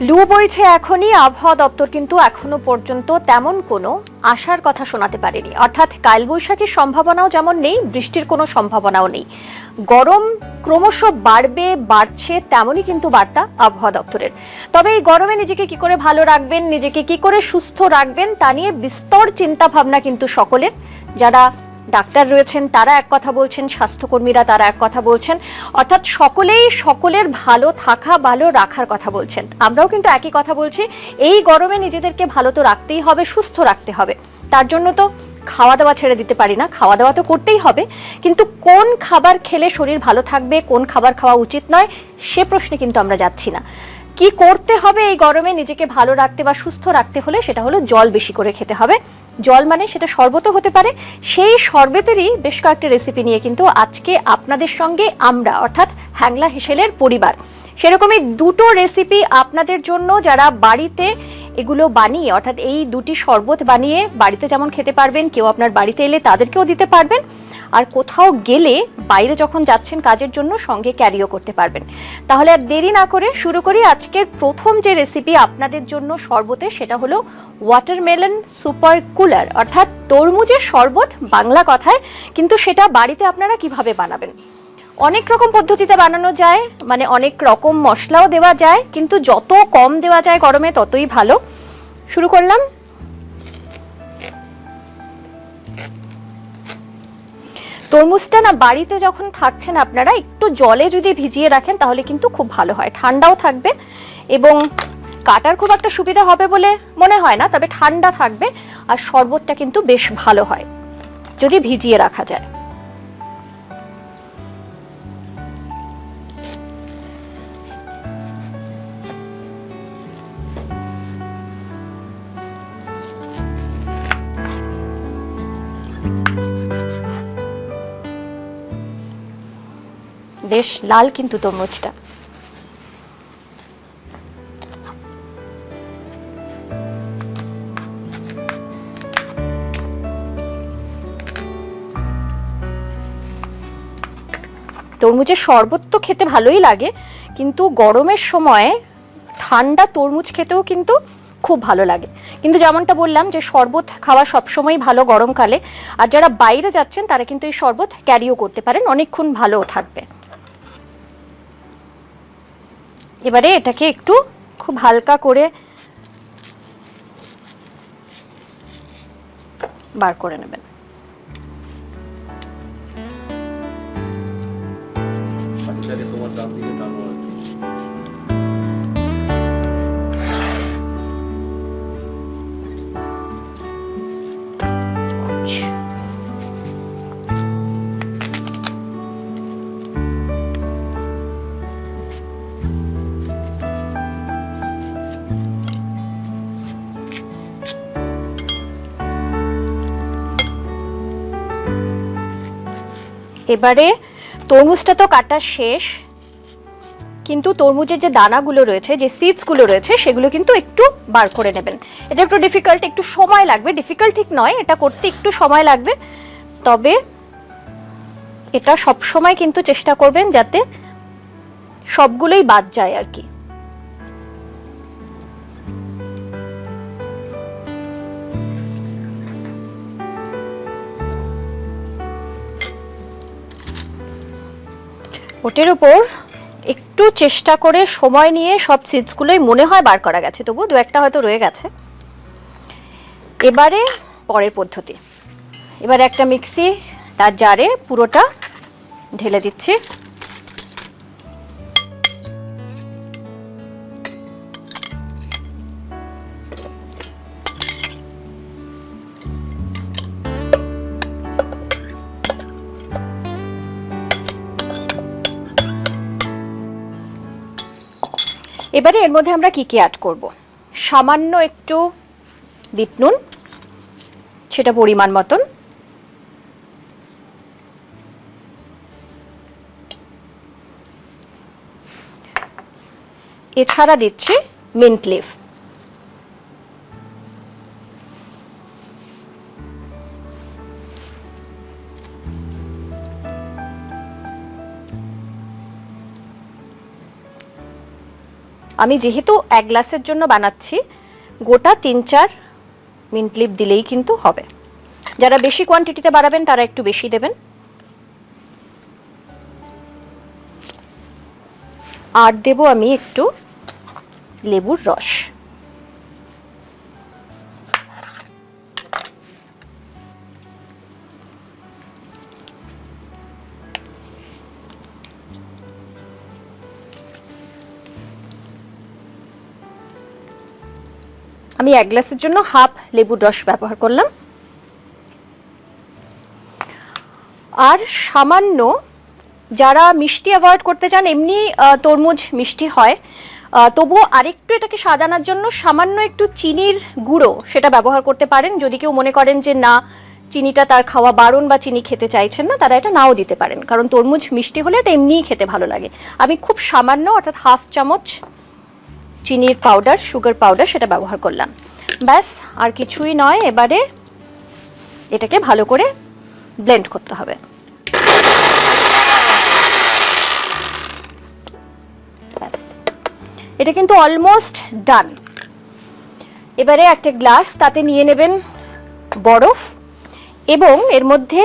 লু বইছে এখনই, আবহাওয়া দপ্তর কিন্তু এখনো পর্যন্ত তেমন কোনো আশার কথা শোনাতে পারেনি। অর্থাৎ কালবৈশাখীর সম্ভাবনাও যেমন নেই, বৃষ্টির কোনো সম্ভাবনাও নেই। গরম ক্রমশ বাড়ছে তেমনই কিন্তু বার্তা আবহাওয়া দপ্তরের। তবে এই গরমে নিজেকে কি করে ভালো রাখবেন, নিজেকে কি করে সুস্থ রাখবেন তা নিয়ে বিস্তর চিন্তা ভাবনা কিন্তু সকলের। যারা ডাক্তার রয়েছেন তারা এক কথা বলছেন, স্বাস্থ্যকর্মীরা তারা এক কথা বলছেন, অর্থাৎ সকলেই সকলের ভালো থাকা ভালো রাখার কথা বলছেন। আমরাও কিন্তু একই কথা বলছি, এই গরমে নিজেদেরকে ভালো তো রাখতেই হবে, সুস্থ রাখতে হবে। তার জন্য তো খাওয়া দাওয়া ছেড়ে দিতে পারি না, খাওয়া দাওয়া তো করতেই হবে, কিন্তু কোন খাবার খেলে শরীর ভালো থাকবে, কোন খাবার খাওয়া উচিত নয় সে প্রশ্নে কিন্তু আমরা যাচ্ছি না। কি করতে হবে এই গরমে নিজেকে ভালো রাখতে বা সুস্থ রাখতে হলে, সেটা হলো জল বেশি করে খেতে হবে। জল মানে সেটা শরবতও হতে পারে। সেই শরবতেরই বেশ কয়েকটা রেসিপি নিয়ে কিন্তু আজকে আপনাদের সঙ্গে আমরা, অর্থাৎ হ্যাংলা হেসেলের পরিবার, সেরকমই দুটো রেসিপি আপনাদের জন্য, যারা বাড়িতে এগুলো বানিয়ে, অর্থাৎ এই দুটি শরবত বানিয়ে বাড়িতে যেমন খেতে পারবেন, কেউ আপনার বাড়িতে এলে তাদেরকেও দিতে পারবেন, আর কোথাও গেলে বাইরে যখন যাচ্ছেন কাজের জন্য সঙ্গে ক্যারিও করতে পারবেন। তাহলে আর দেরি না করে শুরু করি আজকের প্রথম যে রেসিপি আপনাদের জন্য শরবতে, সেটা হলো ওয়াটারমেলন সুপার কুলার, অর্থাৎ তরমুজের শরবত বাংলা কথায়। কিন্তু সেটা বাড়িতে আপনারা কিভাবে বানাবেন? অনেক রকম পদ্ধতিতে বানানো যায়, মানে অনেক রকম মশলাও দেওয়া যায়, কিন্তু যত কম দেওয়া যায় গরমে ততই ভালো। শুরু করলাম। তরমুজটা না বাড়িতে যখন থাকছেন আপনারা একটু জলে যদি ভিজিয়ে রাখেন তাহলে কিন্তু খুব ভালো হয়, ঠান্ডাও থাকবে এবং কাটার খুব একটা সুবিধা হবে বলে মনে হয় না, তবে ঠান্ডা থাকবে আর শরবতটা কিন্তু বেশ ভালো হয় যদি ভিজিয়ে রাখা যায়। বেশ লাল কিন্তু তরমুজটা। তরমুজের শরবত তো খেতে ভালোই লাগে, কিন্তু গরমের সময় ঠান্ডা তরমুজ খেতেও কিন্তু খুব ভালো লাগে। কিন্তু যেমনটা বললাম যে শরবত খাওয়া সবসময় ভালো গরমকালে, আর যারা বাইরে যাচ্ছেন তারা কিন্তু এই শরবত ক্যারিও করতে পারেন, অনেকক্ষণ ভালোও থাকবে। এবারে এটাকে একটু খুব হালকা করে বার করে নেবেন। এবারে তরমুজটা তো কাটা শেষ, কিন্তু তরমুজের যে দানাগুলো রয়েছে, যে সিডসগুলো রয়েছে, সেগুলো কিন্তু একটু বার করে নেবেন। এটা একটু ডিফিকাল্ট, একটু সময় লাগবে, ডিফিকাল্ট ঠিক নয়, এটা করতে একটু সময় লাগবে। তবে এটা সব সময় কিন্তু চেষ্টা করবেন যাতে সবগুলোই বাদ যায় আর কি। ওটের উপর একটু চেষ্টা করে সময় নিয়ে সব সিডসগুলোই মনে হয় বার করা গেছে, তবু দু একটা হয়তো রয়ে গেছে। এবারে পরের পদ্ধতি, এবারে একটা মিক্সি তার জারে পুরোটা ঢেলে দিচ্ছি। এবারে এর মধ্যে আমরা কি কি অ্যাড করব? সামান্য একটু বিট নুন, সেটা পরিমাণ মতন, এছাড়া দিচ্ছি মিন্ট লিফ। আমি যেহেতু 1 গ্লাসের জন্য বানাচ্ছি, গোটা 3-4 মিন্ট লিভ দিলেই কিন্তু হবে। যারা বেশি কোয়ান্টিটিতে বানাবেন তারা একটু বেশি দেবেন। আর দেব আমি একটু লেবুর রস। আমি 1 গ্লাসের জন্য হাফ লেবুর রস ব্যবহার করলাম। আর সামান্য, যারা মিষ্টি অ্যাভয়েড করতে চান, এমনি তরমুজ মিষ্টি হয়, তবুও আরেকটু এটাকে সাজানোর জন্য সামান্য একটু চিনির গুঁড়ো সেটা ব্যবহার করতে পারেন। যদি কেউ মনে করেন যে না, চিনিটা তার খাওয়া বারণ বা চিনি খেতে চাইছেন না, তারা এটা নাও দিতে পারেন, কারণ তরমুজ মিষ্টি হলে এটা এমনিই খেতে ভালো লাগে। আমি খুব সামান্য, অর্থাৎ হাফ চামচ চিনির পাউডার, সুগার পাউডার, সেটা ব্যবহার করলাম। ব্যাস, আর কিছুই নয়। এবারে এটাকে ভালো করে ব্লেন্ড করতে হবে। ব্যাস, এটা কিন্তু অলমোস্ট ডান। এবারে একটা গ্লাস, তাতে নিয়ে নেবেন বরফ এবং এর মধ্যে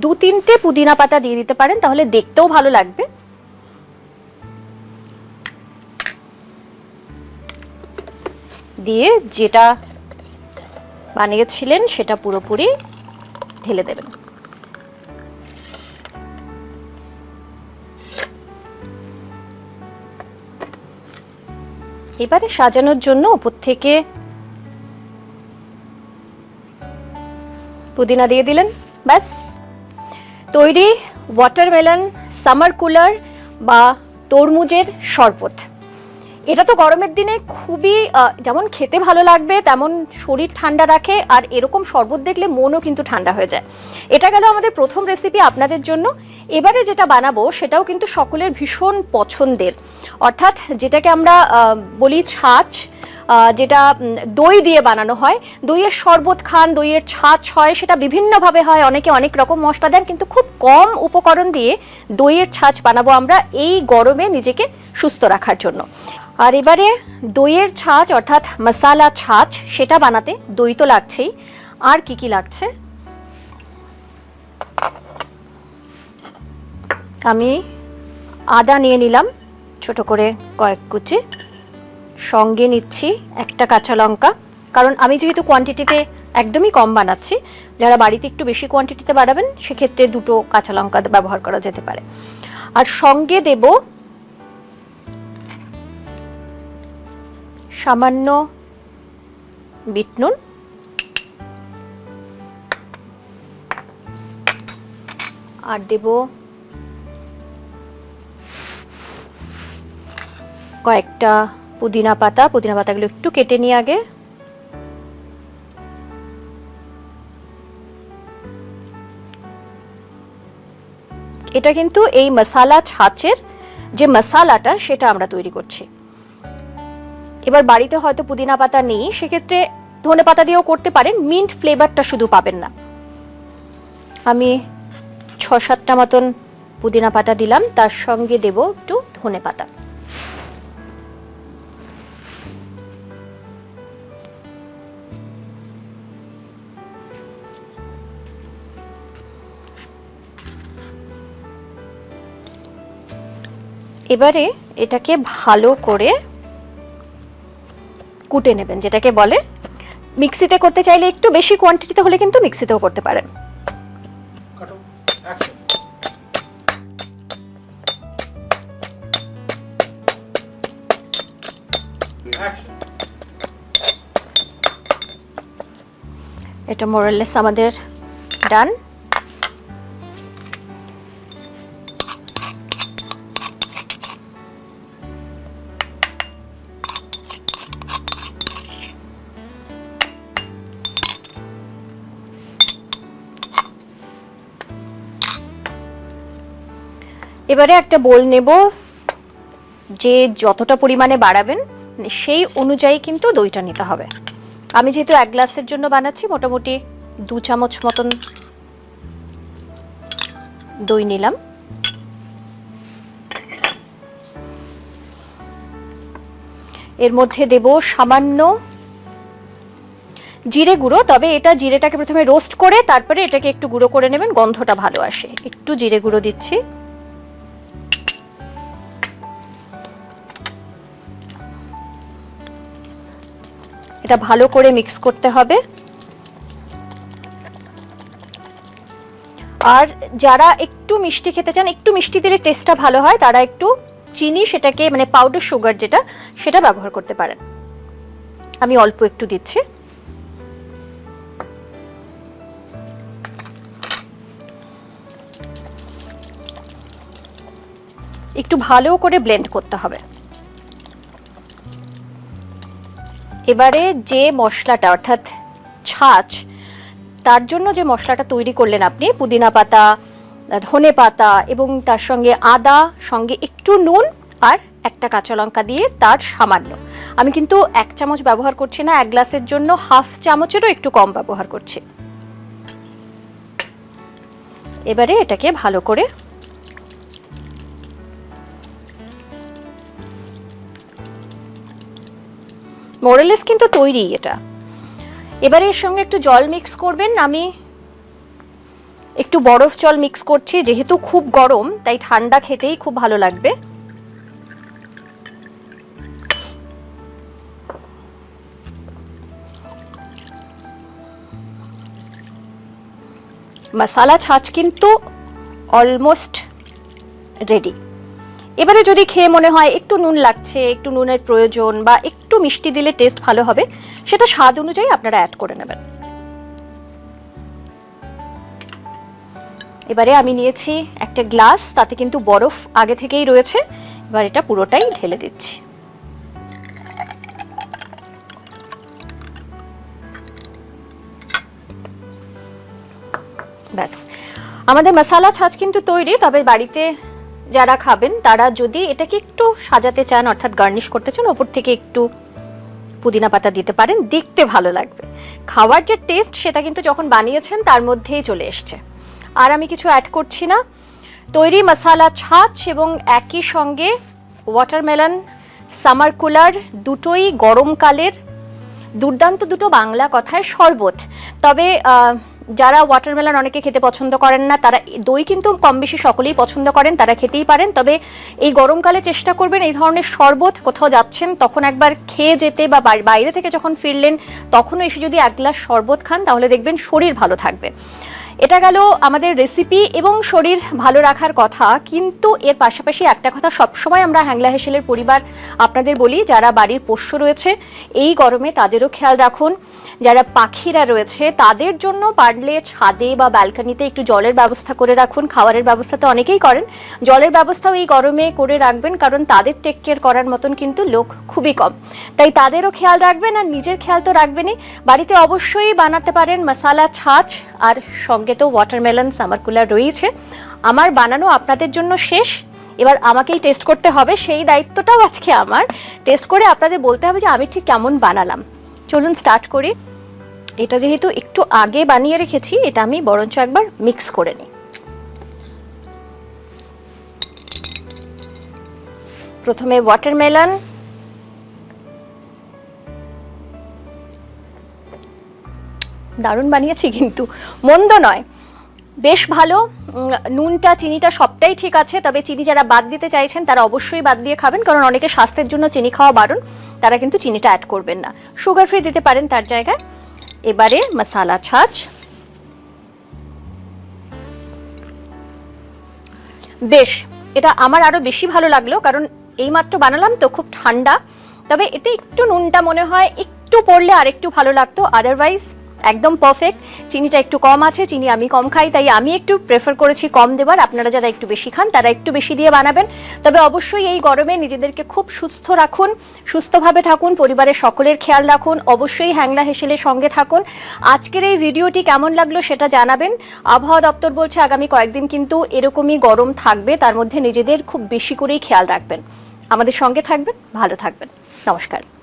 2-3টে পুদিনা পাতা দিয়ে দিতে পারেন, তাহলে দেখতেও ভালো লাগবে। দিয়ে যেটা বানিয়েছিলেন সেটা পুরোপুরি ঢেলে দেবেন। এবারে সাজানোর জন্য উপর থেকে পুদিনা দিয়ে দিলেন। ব্যাস, তৈরি ওয়াটারমেলন সামার কুলার বা তরমুজের শরবত। এটা তো গরমের দিনে খুবই যেমন খেতে ভালো লাগবে, তেমন শরীর ঠান্ডা রাখে, আর এরকম শরবত দেখলে মনও কিন্তু ঠান্ডা হয়ে যায়। এটা গেল আমাদের প্রথম রেসিপি আপনাদের জন্য। এবারে যেটা বানাবো সেটাও কিন্তু সকলের ভীষণ পছন্দের, অর্থাৎ যেটাকে আমরা বলি ছাঁচ, যেটা দই দিয়ে বানানো হয়। দইয়ের শরবত খান, দইয়ের ছাঁচ হয়, সেটা বিভিন্নভাবে হয়, অনেকে অনেক রকম মশলা দেন, কিন্তু খুব কম উপকরণ দিয়ে দইয়ের ছাঁচ বানাবো আমরা এই গরমে নিজেকে সুস্থ রাখার জন্য। আর এবারে দইয়ের ছাঁচ, অর্থাৎ মশালা ছাঁচ, সেটা বানাতে দই তো লাগছেই। আর কি কি লাগছে, আমি আদা নিয়ে নিলাম ছোট করে কয়েক কুচি, সঙ্গে নিচ্ছি একটা কাঁচা লঙ্কা, কারণ আমি যেহেতু কোয়ান্টিটিতে একদমই কম বানাচ্ছি, যারা বাড়িতে একটু বেশি কোয়ান্টিটিতে বানাবেন সেক্ষেত্রে 2টো কাঁচা লঙ্কা ব্যবহার করা যেতে পারে। আর সঙ্গে দেব সামান্য বিট নুন, আর দেব কয়েকটা পুদিনা পাতা। পুদিনা পাতাগুলো একটু কেটে নিয়ে আগে, এটা কিন্তু এই মশালা ছাঁচের যে মশালাটা সেটা আমরা তৈরি করছি। এবার বাড়িতে হয়তো পুদিনা পাতা নেই, সেক্ষেত্রে ধনে পাতা দিয়েও করতে পারেন, মিন্ট ফ্লেভারটা শুধু পাবেন না। আমি 6-7টা মতন পুদিনা পাতা দিলাম, তার সঙ্গে দেব একটু ধনে পাতা। এবারে এটাকে ভালো করে কুটে নেবেন, যেটাকে বলে। মিক্সিতে করতে চাইলে একটু বেশি কোয়ান্টিটিতে হলে কিন্তু মিক্সিতেও করতে পারেন। এটা মোরাললেস আমাদের ডান। এবারে একটা বোল নেব, যে যতটা পরিমাণে বাড়াবেন সেই অনুযায়ী কিন্তু দইটা নিতে হবে। আমি যেহেতু 1 গ্লাসের জন্য বানাচ্ছি, মোটামুটি 2 চামচ মতন দই নিলাম। এর মধ্যে দেব সামান্য জিরে গুঁড়ো, তবে এটা জিরেটাকে প্রথমে রোস্ট করে তারপরে এটাকে একটু গুঁড়ো করে নেবেন, গন্ধটা ভালো আসে। একটু জিরে গুঁড়ো দিচ্ছি। এটা ভালো করে মিক্স করতে হবে। আর যারা একটু মিষ্টি খেতে চান, একটু মিষ্টি দিলে টেস্টটা ভালো হয়, তারা একটু চিনি, সেটাকে মানে পাউডার সুগার যেটা, সেটা ব্যবহার করতে পারেন। আমি অল্প একটু দিচ্ছি। একটু ভালো করে ব্লেন্ড করতে হবে। এবারে যে মশলাটা অর্থাৎ ছাঁচ, তার জন্য যে মশলাটা তৈরি করলেন আপনি, পুদিনা পাতা, ধনে পাতা এবং তার সঙ্গে আদা, সঙ্গে একটু নুন আর একটা কাঁচা লঙ্কা দিয়ে তার সামান্য, আমি কিন্তু 1 চামচ ব্যবহার করছি না, 1 গ্লাসের জন্য হাফ চামচেরও একটু কম ব্যবহার করছি। এবারে এটাকে ভালো করে মোরেলেস কিন্তু তৈরি এটা। এবারে এর সঙ্গে একটু জল মিক্স করবেন। আমি একটু বরফ জল মিক্স করছি, যেহেতু খুব গরম তাই ঠান্ডা খেতেই খুব ভালো লাগবে। মশলা ছাঁচ কিন্তু অলমোস্ট রেডি। এবারে যদি খেয়ে মনে হয় একটু নুন লাগছে, একটু নুনের প্রয়োজন, বা একটু মিষ্টি দিলে টেস্ট ভালো হবে, সেটা স্বাদ অনুযায়ী আপনারা অ্যাড করে নেবেন। এবারে আমি নিয়েছি একটা গ্লাস, তাতে কিন্তু বরফ আগে থেকেই রয়েছে। এবার এটা পুরোটাই ঢেলে দিচ্ছি। ব্যাস, আমাদের মশলা ছাঁচ কিন্তু তৈরি। তবে বাড়িতে যারা খাবেন তারা যদি এটাকে একটু সাজাতে চান, অর্থাৎ গার্নিশ করতে চান, ওপর থেকে একটু পুদিনা পাতা দিতে পারেন, দেখতে ভালো লাগবে। খাওয়ার যে টেস্ট সেটা কিন্তু যখন বানিয়েছেন তার মধ্যেই চলে এসছে। আর আমি কিছু অ্যাড করছি না। তৈরি মশলা ছাঁচ এবং একই সঙ্গে ওয়াটারমেলন সামার কুলার, দুটোই গরমকালের দুর্দান্ত দুটো বাংলা কথায় শরবত। তবে যারা ওয়াটারমেলন অনেকে খেতে পছন্দ করেন না, তারা দই কিন্তু কম বেশি সকলেই পছন্দ করেন, তারা খেতেই পারেন। তবে এই গরমকালে চেষ্টা করবেন এই ধরনের শরবত, কোথাও যাচ্ছেন তখন একবার খেয়ে যেতে, বা বাইরে থেকে যখন ফিরলেন তখনও এসে যদি 1 গ্লাস শরবত খান, তাহলে দেখবেন শরীর ভালো থাকবে। এটা গেল আমাদের রেসিপি এবং শরীর ভালো রাখার কথা। কিন্তু এর পাশাপাশি একটা কথা সবসময় আমরা হ্যাংলা হেসেলের পরিবার আপনাদের বলি, যারা বাড়ির পোষ্য রয়েছে এই গরমে তাদেরও খেয়াল রাখুন। যারা পাখিরা রয়েছে তাদের জন্য পারলে ছাদে বা ব্যালকনিতে একটু জলের ব্যবস্থা করে রাখুন। খাবারের ব্যবস্থা তো অনেকেই করেন, জলের ব্যবস্থাও এই গরমে করে রাখবেন, কারণ তাদের টেক কেয়ার করার মতন কিন্তু লোক খুবই কম। তাই তাদেরও খেয়াল রাখবেন, আর নিজের খেয়াল তো রাখবেনই। বাড়িতে অবশ্যই বানাতে পারেন মশলা ছাঁচ, আর সঙ্গে তো ওয়াটারমেলন সামার কুলার রয়েছে। আমার বানানো আপনাদের জন্য শেষ, এবার আমাকেই টেস্ট করতে হবে, সেই দায়িত্বটাও আজকে আমার। টেস্ট করে আপনাদের বলতে হবে যে আমি ঠিক কেমন বানালাম। চলুন স্টার্ট করি। এটা যেহেতু একটু আগে বানিয়ে রেখেছি, এটা আমি বরঞ্চ একবার মিক্স করে নিই। প্রথমে ওয়াটারমেলন, দারুণ বানিয়েছি কিন্তু, মন্দ নয়, বেশ ভালো। নুনটা চিনিটা সবটাই ঠিক আছে। তবে চিনি যারা বাদ দিতে চাইছেন তারা অবশ্যই বাদ দিয়ে খাবেন, কারণ অনেকে স্বাস্থ্যের জন্য চিনি খাওয়া বারণ, তারা কিন্তু চিনিটা অ্যাড করবেন না, সুগার ফ্রি দিতে পারেন তার জায়গায়। এবারে মশলা ছাঁচ, বেশ, এটা আমার আরো বেশি ভালো লাগলো, কারণ এইমাত্র বানালাম তো, খুব ঠান্ডা। তবে এতে একটু নুনটা মনে হয় একটু পড়লে আর একটু ভালো লাগতো, আদারওয়াইজ একদম পারফেক্ট। চিনিটা একটু কম আছে, চিনি আমি কম খাই, তাই আমি একটু প্রেফার করেছি কম দেবার। আপনারা যারা একটু বেশি খান তারা একটু বেশি দিয়ে বানাবেন। তবে অবশ্যই এই গরমে নিজেদেরকে খুব সুস্থ রাখুন, সুস্থভাবে থাকুন, পরিবারের সকলের খেয়াল রাখুন, অবশ্যই হ্যাংলা হেসেলের সঙ্গে থাকুন। আজকের এই ভিডিওটি কেমন লাগলো সেটা জানাবেন। আবহাওয়া দপ্তর বলছে আগামী কয়েকদিন কিন্তু এরকমই গরম থাকবে, তার মধ্যে নিজেদের খুব বেশি করেই খেয়াল রাখবেন। আমাদের সঙ্গে থাকবেন, ভালো থাকবেন। নমস্কার।